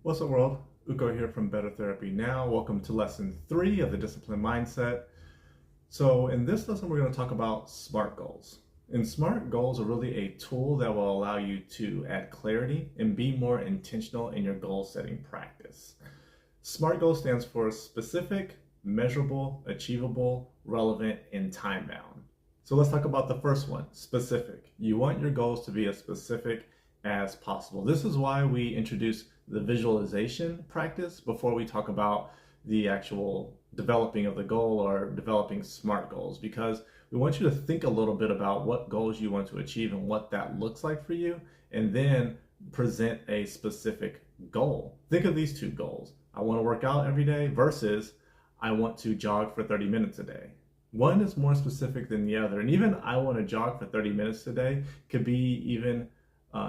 What's up, world? Uko here from Better Therapy Now. Welcome to lesson 3 of the discipline mindset. So in this lesson, we're going to talk about SMART goals. And SMART goals are really a tool that will allow you to add clarity and be more intentional in your goal setting practice. SMART goal stands for specific, measurable, achievable, relevant, and time bound. So let's talk about the first one, specific. You want your goals to be as specific as possible. This is why we introduce the visualization practice before we talk about the actual developing of the goal or developing SMART goals, because we want you to think a little bit about what goals you want to achieve and what that looks like for you, and then present a specific goal. Think of these two goals. I want to work out every day versus I want to jog for 30 minutes a day. One is more specific than the other, and even I want to jog for 30 minutes a day could be even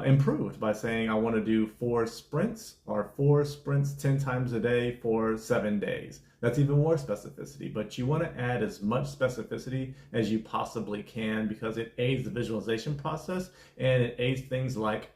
improved by saying I want to do 4 sprints 10 times a day for 7 days. That's even more specificity, but you want to add as much specificity as you possibly can because it aids the visualization process and it aids things like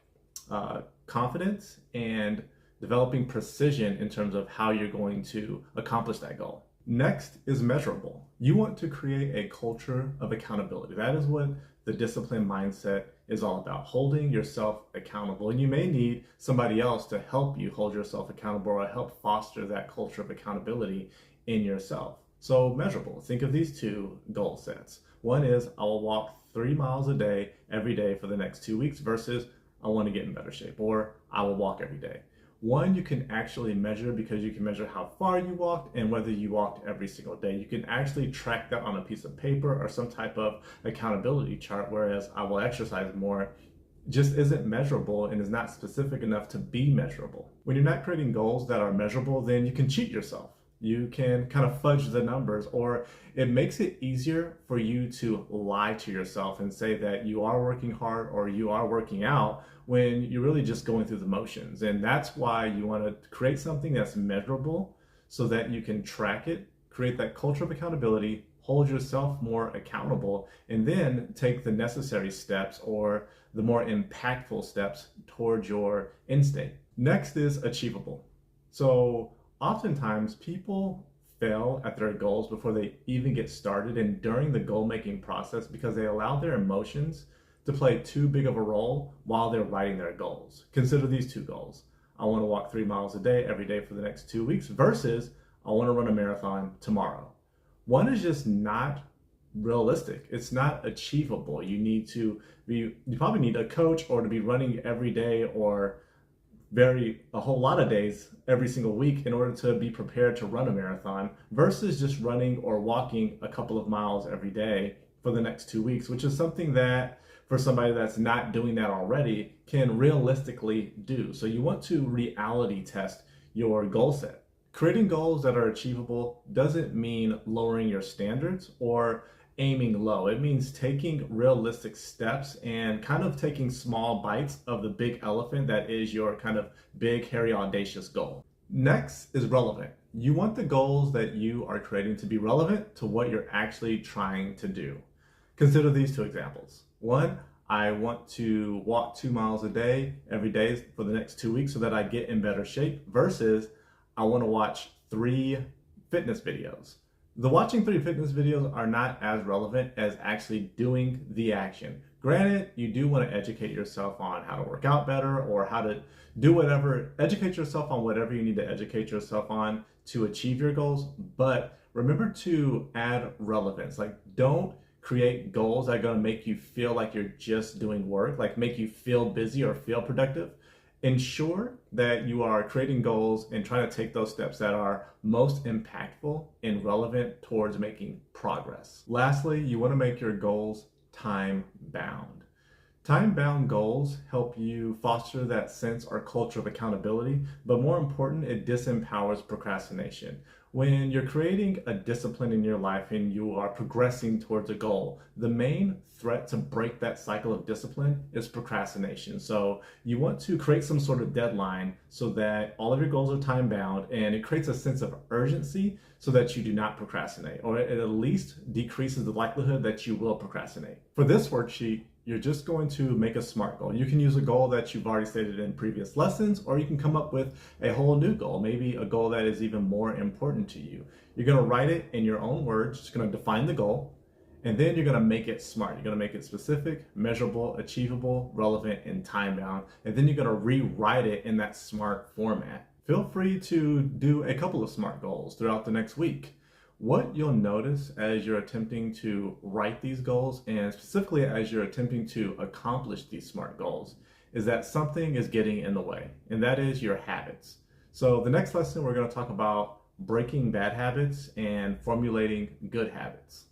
confidence and developing precision in terms of how you're going to accomplish that goal. Next is measurable. You want to create a culture of accountability. That is what the discipline mindset is all about, holding yourself accountable. And you may need somebody else to help you hold yourself accountable or help foster that culture of accountability in yourself. So measurable, think of these two goal sets. One is I will walk 3 miles a day every day for the next 2 weeks versus I want to get in better shape, or I will walk every day. One, you can actually measure because you can measure how far you walked and whether you walked every single day. You can actually track that on a piece of paper or some type of accountability chart, whereas I will exercise more just isn't measurable and is not specific enough to be measurable. When you're not creating goals that are measurable, then you can cheat yourself. You can kind of fudge the numbers, or it makes it easier for you to lie to yourself and say that you are working hard or you are working out when you're really just going through the motions. And that's why you want to create something that's measurable so that you can track it, create that culture of accountability, hold yourself more accountable, and then take the necessary steps or the more impactful steps towards your end state. Next is achievable. So oftentimes people fail at their goals before they even get started and during the goal making process because they allow their emotions to play too big of a role while they're writing their goals. Consider these two goals. I want to walk 3 miles a day every day for the next 2 weeks versus I want to run a marathon tomorrow. One is just not realistic. It's not achievable. You probably need a coach or to be running every day or a whole lot of days every single week in order to be prepared to run a marathon versus just running or walking a couple of miles every day for the next 2 weeks, which is something that for somebody that's not doing that already can realistically do. So you want to reality test your goal set. Creating goals that are achievable doesn't mean lowering your standards or aiming low. It means taking realistic steps and kind of taking small bites of the big elephant that is your kind of big, hairy, audacious goal. Next is relevant. You want the goals that you are creating to be relevant to what you're actually trying to do. Consider these 2 examples. One, I want to walk 2 miles a day every day for the next 2 weeks so that I get in better shape versus I want to watch 3 fitness videos. The watching 3 fitness videos are not as relevant as actually doing the action. Granted, you do want to educate yourself on how to work out better or how to do whatever, educate yourself on whatever you need to educate yourself on to achieve your goals, but remember to add relevance. Like, don't create goals that are going to make you feel like you're just doing work, like make you feel busy or feel productive. Ensure that you are creating goals and trying to take those steps that are most impactful and relevant towards making progress. Lastly, you want to make your goals time-bound. Time-bound goals help you foster that sense or culture of accountability, but more important, it disempowers procrastination. When you're creating a discipline in your life and you are progressing towards a goal, the main threat to break that cycle of discipline is procrastination. So you want to create some sort of deadline so that all of your goals are time bound, and it creates a sense of urgency so that you do not procrastinate, or it at least decreases the likelihood that you will procrastinate. For this worksheet, you're just going to make a SMART goal. You can use a goal that you've already stated in previous lessons, or you can come up with a whole new goal, maybe a goal that is even more important to you. You're going to write it in your own words, just going to define the goal, and then you're going to make it SMART. You're going to make it specific, measurable, achievable, relevant, and time bound, and then you're going to rewrite it in that SMART format. Feel free to do a couple of SMART goals throughout the next week. What you'll notice as you're attempting to write these goals, and specifically as you're attempting to accomplish these SMART goals, is that something is getting in the way, and that is your habits. So the next lesson, we're going to talk about breaking bad habits and formulating good habits.